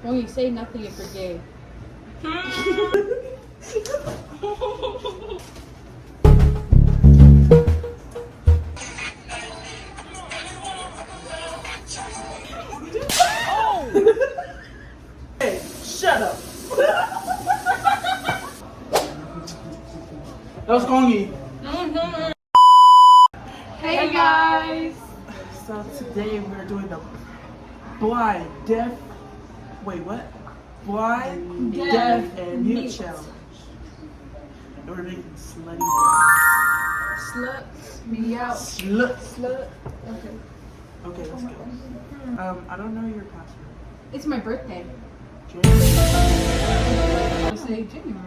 When you say nothing if you're gay. Hey, shut up. That was Kongi. Hey guys! So today we're doing the blind, deaf, wait what? Blind, deaf, and mute challenge. And we're making slutty noises. Slut. Me out. Slut. Slut. Okay. Okay, let's go. I don't know your password. It's my birthday. January. I'll say January.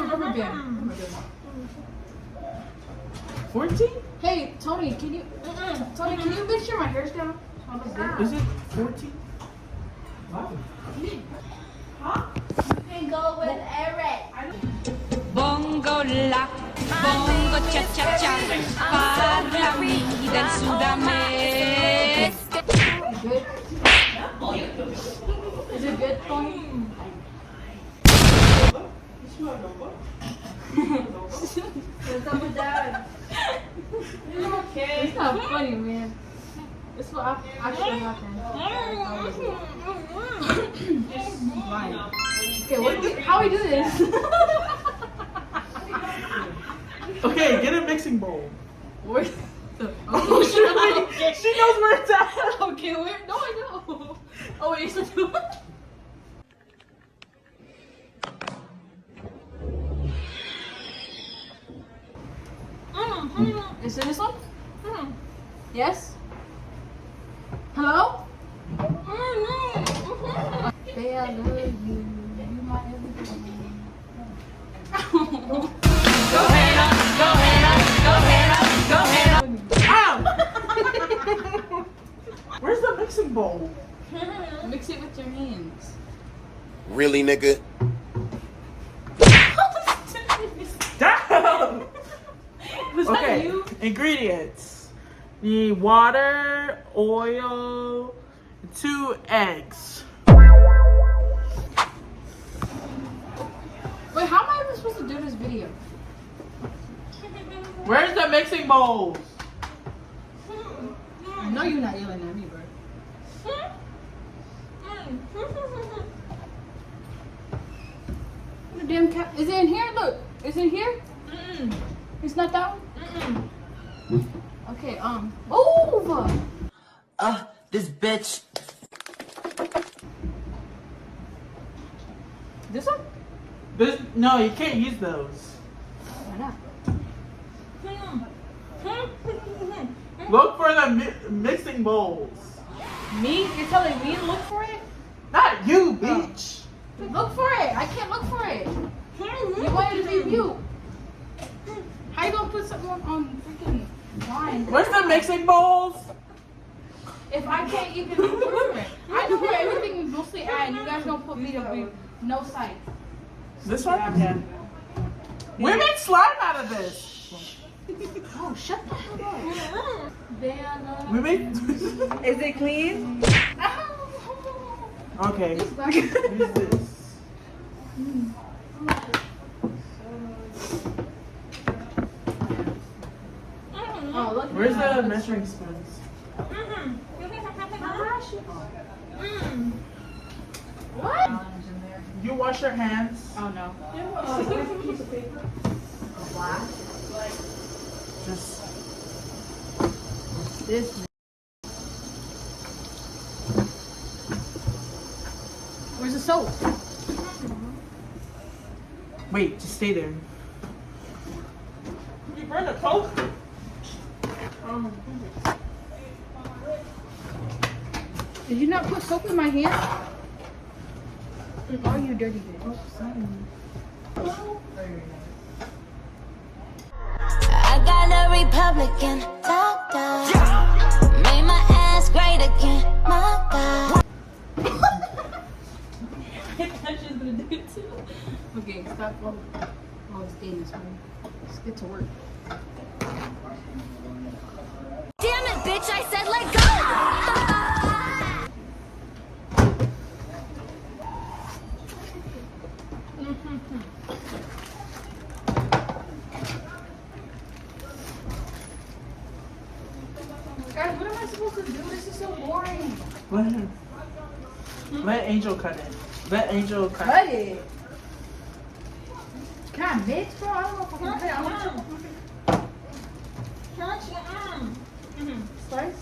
Rubber band. 14? Hey, Tony, can you make sure my hair's down? Is it 14? Wow. Go with Eric. Bongo la, bongo cha cha cha, parlami del Sudamerica. Good? Is it good, Tony? What's up with that? It's not funny, man. It's what actually happened. Okay, how do we do this? Okay, get a mixing bowl. Where? Oh, she knows where it's at. Okay, where? No, I know. Oh, wait, so do it. Is it this one? Yes? Hello? Babe, I love you. You my everything. Go ahead, go ahead, go ahead, go ahead. Ow! Where's the mixing bowl? Mix it with your hands. Really, nigga? Damn! Was that Okay, you? ingredients. You need water, oil, 2 eggs. Wait, how am I even supposed to do this video? Where's the mixing bowls? I know you're not yelling at me, bro. What the damn cat? Is it in here? Look, is it in here? It's not that one. Okay, move. This bitch. This one? No, you can't use those. Why not? Look for the mixing bowls. Me? You're telling me to look for it? Not you, bitch. Look for it. I can't look for it. You want it to be mute. How you gonna put something on freaking line? Where's the mixing bowls? If I can't even look for it. I know where everything is mostly at, and you guys don't put me to be no sight. This one? Yeah. We make slime out of this. Oh, shut the hell up. Vanna. We make. Is it clean? Okay. Use this. Oh, look. Where's the measuring spoons? What? You wash your hands. Oh no. Just. This man. Where's the soap? Wait, just stay there. You burn the coke? Did you not put soap in my hand? Oh, you dirty bitch. I got a Republican doctor. Made my ass great again. My God. That's just gonna do it too. Okay, stop. Oh, stay in this one. Let's get to work. Damn it, bitch, I said let go! Guys, what am I supposed to do? This is so boring. Let Angel cut it. Let Angel cut Cut it. Can I mix, bro? I don't know if I can cut it. I want to slice.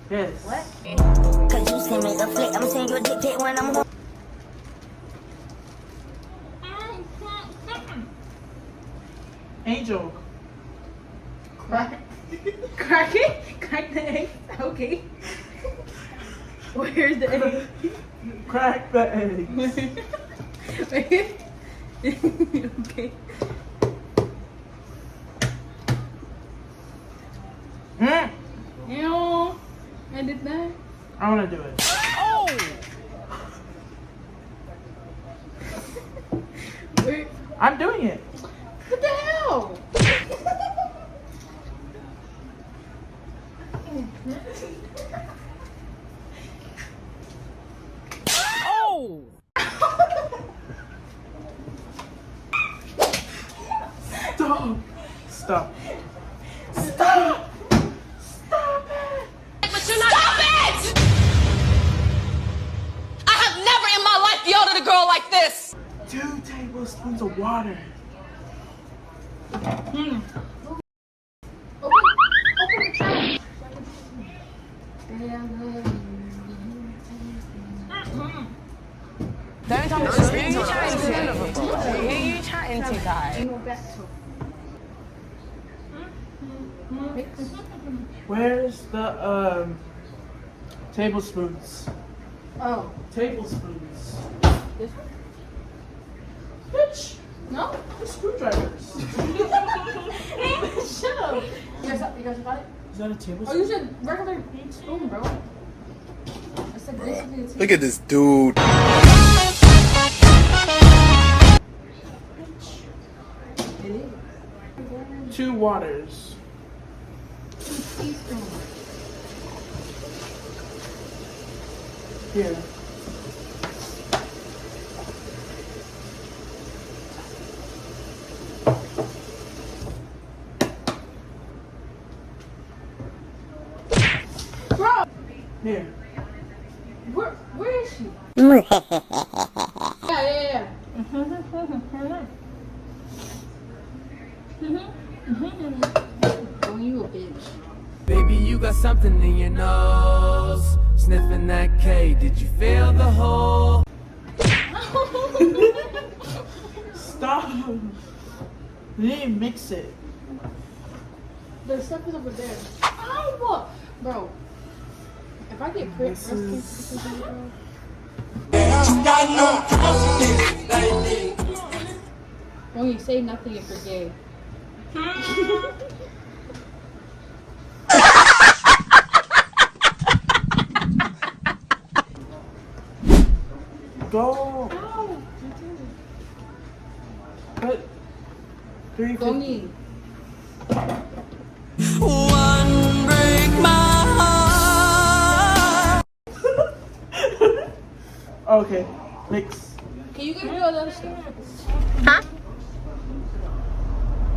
Yes. What? Cause you send me the flick, I'm saying your dick pic when I'm home. Angel. Crack it? Crack the egg? Okay. Where's the egg? Crack the eggs. Okay. Ew. I did that. I want to do it. Where? I'm doing it. What the hell? Stop. Stop. Stop! But you're not. Stop it! I have never in my life yelled at a girl like this. 2 tablespoons of water. Open the trash. Don't tell me who you chatting to. Who you chatting to, guys? Ain't no back to. Where's the tablespoons? Oh, Tablespoons. this one? Bitch. No? The screwdrivers. Shut up. You guys got it? Is that a Oh, tablespoon? use a regular spoon, bro. It's like basically a Look at this dude. It is. 2 waters. 2 teaspoons. Here. Bro! Here. Where is she? Yeah. Oh, you a bitch. Baby, you got something in your nose. Sniffing that K, did you feel the hole? Stop. You didn't mix it. The stuff is over there. Ow! Bro. If I get breast cancer, when you say nothing if you're gay. Go. Ow! Put 350. Gonging. One break my heart. Okay. Mix. Can you give me all the other stuff? Huh?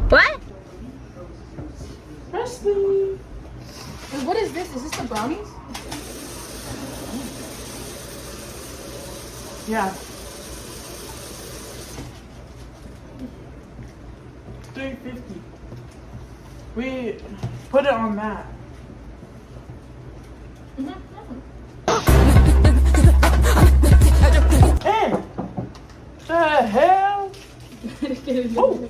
What? Presley. And what is this? Is this the brownies? Yeah. 350. We put it on that. Hey! The hell? Oh!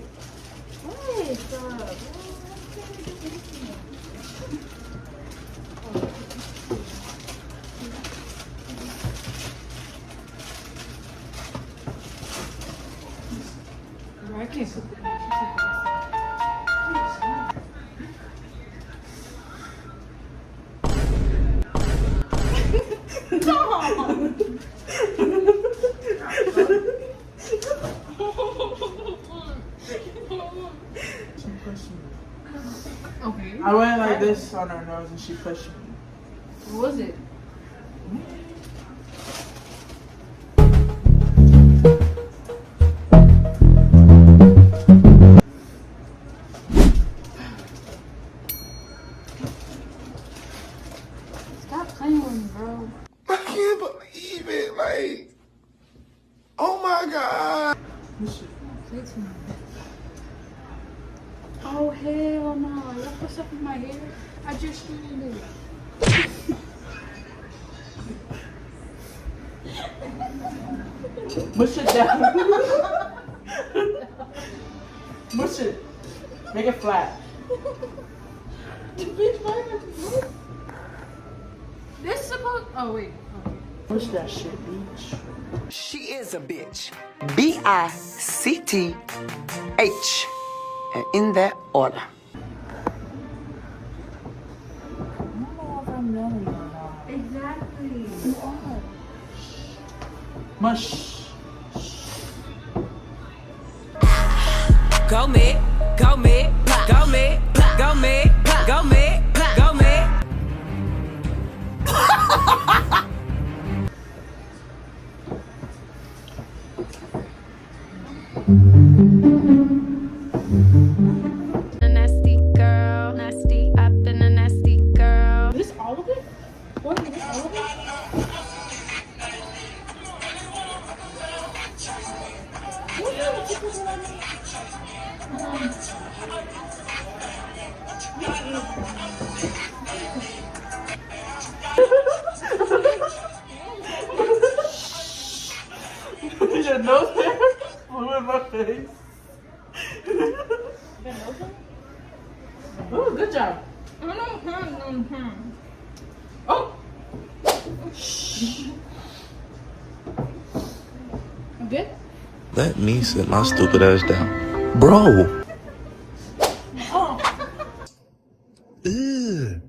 I can't put this on her nose and she pushed me. What was it? Stop playing with me, bro. I can't believe it. Like, oh my God. Oh hell no! What's up with my hair? I just straightened it. Mush it down. Mush it. Make it flat. This is supposed. Oh wait. Okay. Push that shit, bitch. She is a bitch. B-I-C-T-H. And in that order. Exactly. Mush. Go me, go me, go me, go me, go me, go me. A nasty girl, nasty up in a nasty girl. Is this all of it? What is this all of it? Your nose hair flew in my face. Ooh, good job. Oh! I'm good? Let me sit my stupid ass down. Bro. Ugh.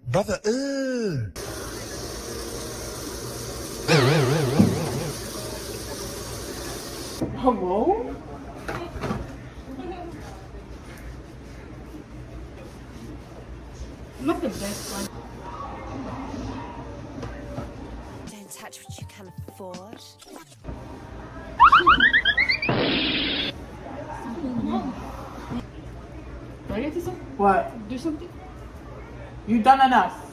Brother, ugh. Hello? I'm not the best one. Don't touch what you can afford. Do I get to something? What? Do something? You done enough.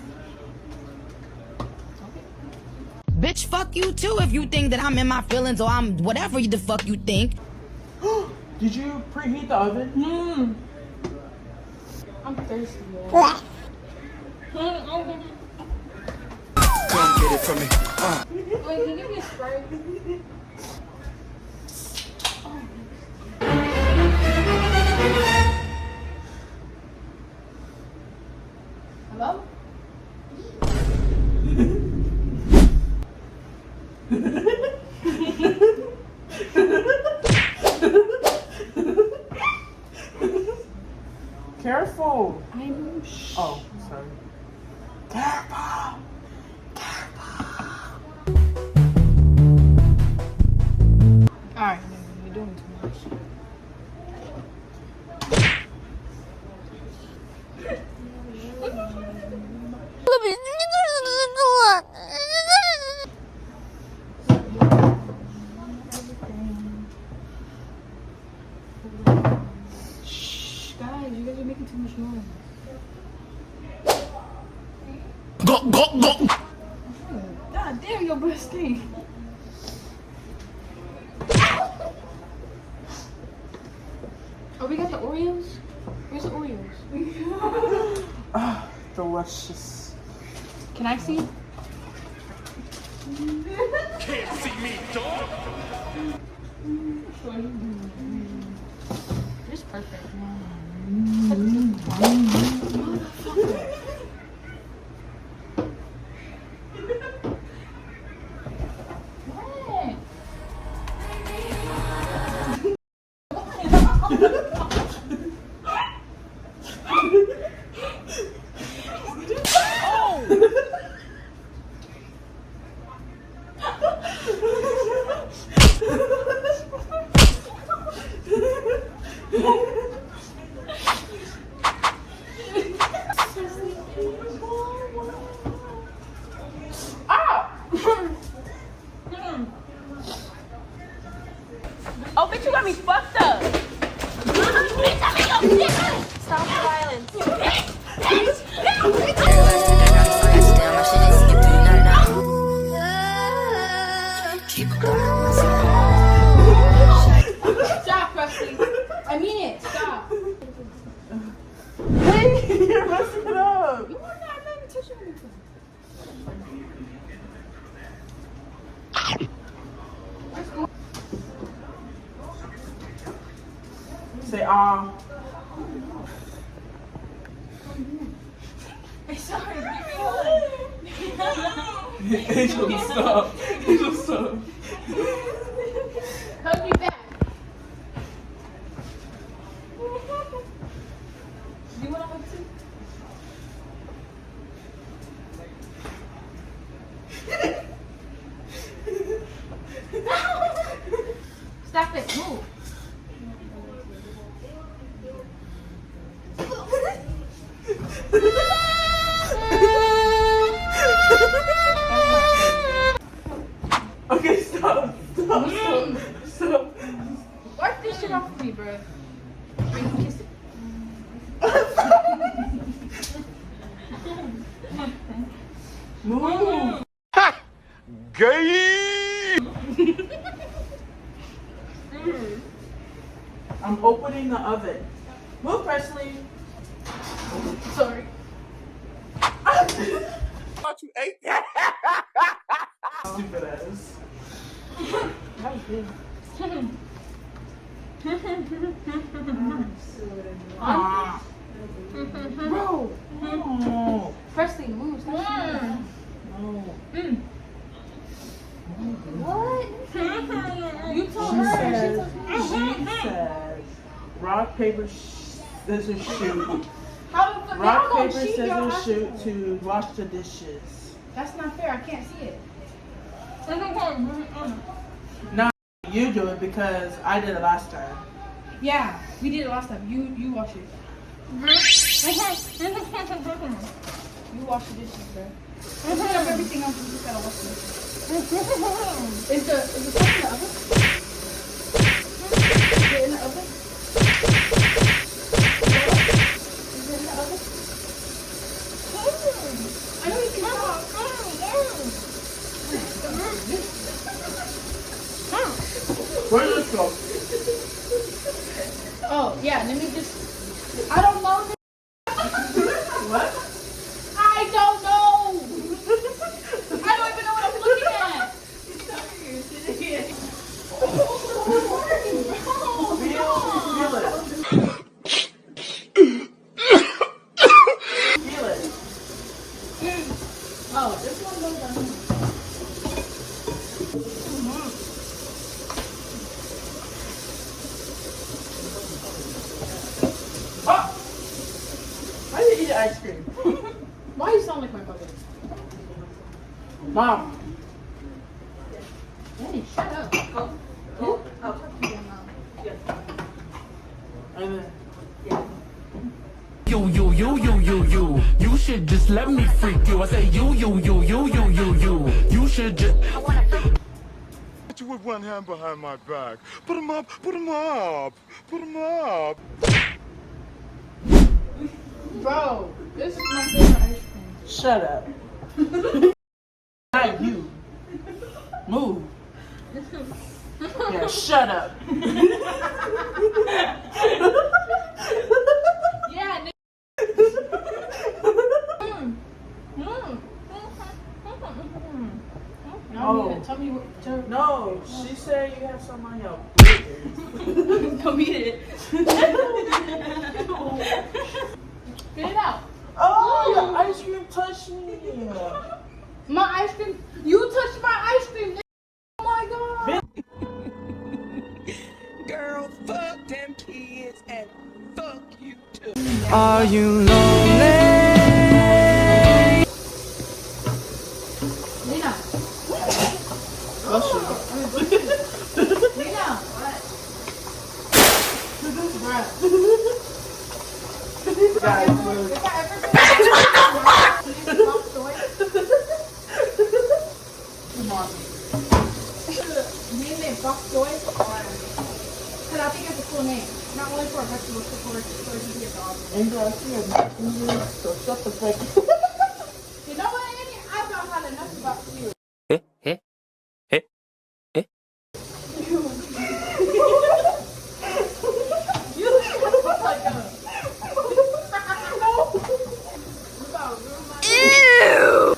Bitch, fuck you too if you think that I'm in my feelings or I'm whatever the fuck you think. Did you preheat the oven? I'm thirsty, man. Come get it from me. Wait, can you give me a Sprite? Hello? Careful. I'm Oh, sorry. Careful. Alright, you're doing too much. Shh, guys, you guys are making too much noise. God damn, your breath stink. Oh, we got the Oreos? Where's the Oreos? Ah, delicious. Can I see? Can't see me, dog. It's perfect. Say Sorry. Angel, stop. Angel, stop. Hug me back. You want to hug too? Stop it. Move. Okay, stop. Stop. Wipe this shit off of me, bro. Bring kiss it. Move. Ha! Gay! I'm opening the oven. Move, Presley. Sorry. Thought you ate that. Stupid ass. That was good. Bro. No. Presley, move. Stop. No. What? You told She her. said, rock, paper, scissors, shoot. How the fuck? Rock, Y'all gonna paper, cheat, y'all. scissors, shoot to wash the dishes. That's not fair. I can't see it. No, you do it because I did it last time. Yeah, we did it last time. You wash it. You wash the dishes, bro. Put up everything else. You just gotta wash the dishes. Is the stuff in the oven? Is it in the oven? Is it in the oven? I know you can talk. Where's this go? Oh, yeah, let me just... I don't know. What? I don't know. I don't even know what I'm looking at. Feel it. Feel it. Oh, this one goes on. Oh! I didn't eat ice cream. Why you sound like my brother? Mom. Danny, shut up. And then, You, you should just let me freak you. I say you should just. You with one hand behind my back. Put him up, put him up, put him up. Bro, this is my favorite ice cream. shut up. Not you. Move. Yeah, shut up. Yeah, nigga. Oh. Tell me what. No, she said you have some on your burger. Come eat it. Spit it out. Oh, your ice cream touched me. My ice cream. You touched my ice cream. Nigga. Oh my god. Girl, fuck them kids and fuck you too. Are you lonely? Lena. Lena. Bruh. Guys, If I ever come on. name it Bok Joy, because I think it's a cool name. Not only for a vegetable, but for a dog. Angel, I see your mouth in here, so shut the fuck up. You know what, Annie? I've not had enough about you. You shut the fuck up. Ew!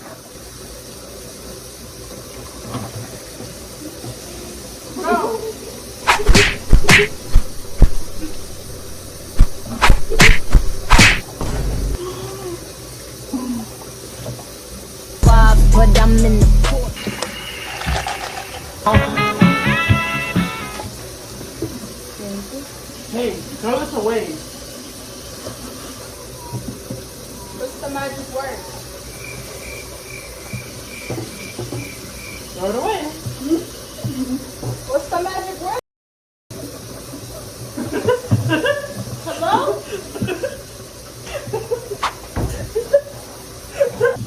I'm in the port. Hey, throw this away. What's the magic word? Throw it away. What's the magic word? Hello?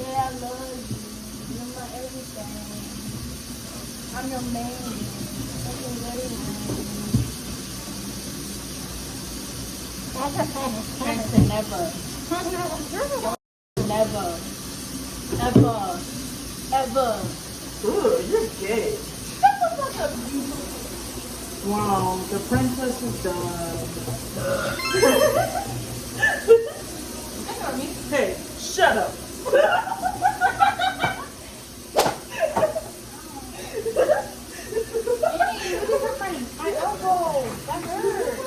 Yeah, I love you. You're my everything. I'm your man. Never. Never. Ever. Ever. Ooh, you're gay. Wow, the princess is done. Hey, shut up. My elbow. That hurt.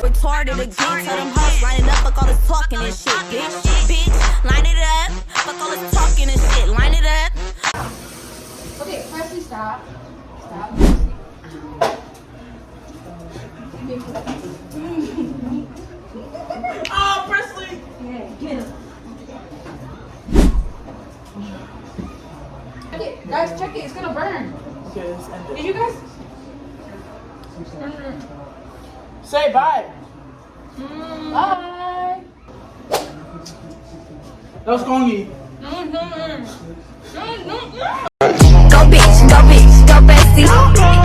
Retarded again, tell them hoes line it up, fuck all this talking and shit, bitch. Bitch, line it up, fuck all this talking and shit, line it up. Okay, Presley, stop. Stop. Oh, Presley! Yeah, get him. Okay, guys, check it. It's gonna burn. Okay, let's end Did it. you guys? Say bye. Bye. That was Kongi. Go bitch, go bestie.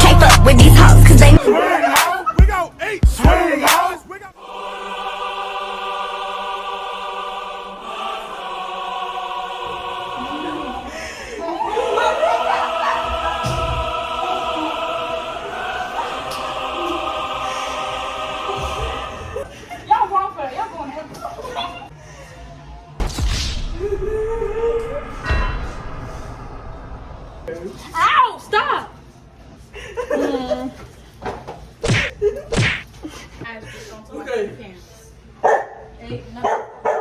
Can't fuck with these hoes, cause they We got 8 swing hours. We got. Y'all wrong for it. Y'all going ahead. Ow! Stop! Okay.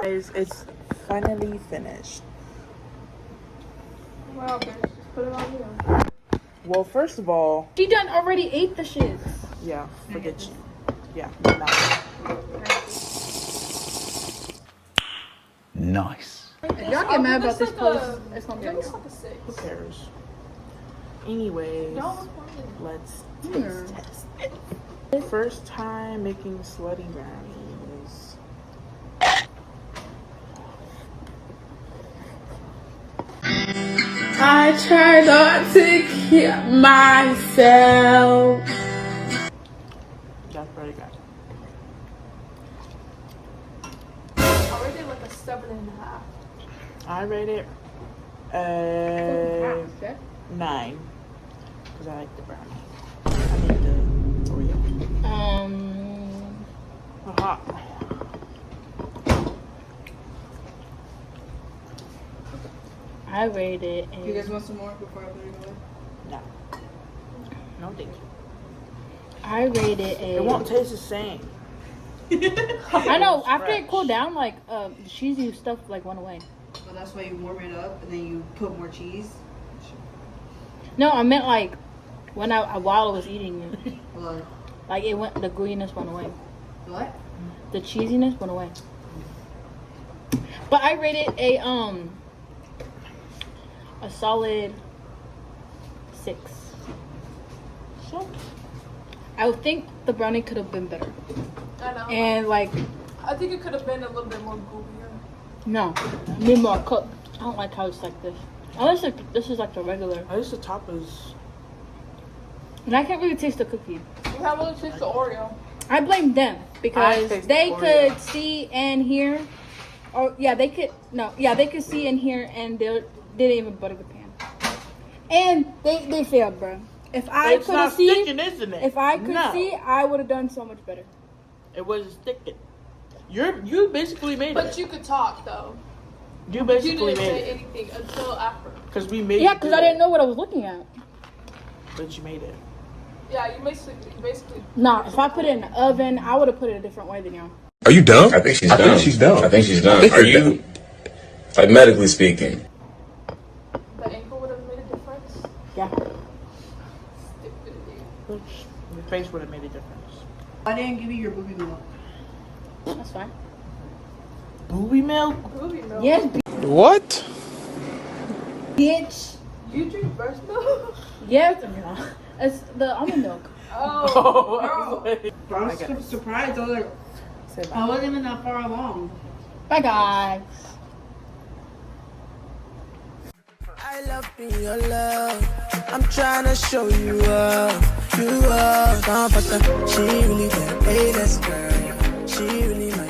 Guys, it's finally finished. Well, okay. Just put it on here. Well, first of all, She done already ate the shits. yeah, forget you. Yeah, no. Nice. If y'all get mad about this post, it's gonna be on y'all. Who cares? Anyways, let's taste test. First time making slutty brownies. I try not to keep myself. That's pretty good. I rated like a 7.5. I rate it a 9 because I like the brownie. I need the Oreo. Aha. I rated a... You guys want some more before I put it away? No. No, thank you. I rated a... It won't taste the same. I know. After it cooled down, like the cheesy stuff like went away. Well, that's why you warm it up and then you put more cheese. No, I meant like when while I was eating it, What? like it went. The gooiness went away. What? The cheesiness went away. But I rated a solid 6. So, I would think the brownie could have been better. I know. And like, I think it could have been a little bit more gooier. no, need more cooked. I don't like how it's like this. Unless like, this is like the regular. at least the top is. And I can't really taste the cookie. You can't really taste the Oreo. I blame them because taste they Oreo. could see and hear. Oh yeah, they could. No, yeah, they could see and hear, and they didn't even butter the pan. And they failed, bro. If I It's could not have seen, sticking, isn't it? if I could No. see, I would have done so much better. It wasn't sticking. You basically made But it. you could talk though. You You basically didn't made say it anything until after. because we made. Yeah, you because do I didn't it, know what I was looking at. But you made it. Yeah, you basically. Nah, if I put it in the oven, I would have put it a different way than y'all. Are you dumb? I think she's dumb. I think she's dumb. I think she's dumb. Are you, like, medically speaking? The ankle would have made a difference. Yeah. Your face would have made a difference. I didn't give you your booby milk. That's fine. Booby milk? Booby milk. Yes, What? bitch. You drink breast milk? Yes, no. It's the almond milk. Oh, I was surprised. I was like, I wasn't even that far along. Bye, guys. I love being your love. I'm trying to show you up. You up. She really that A-list girl. She really my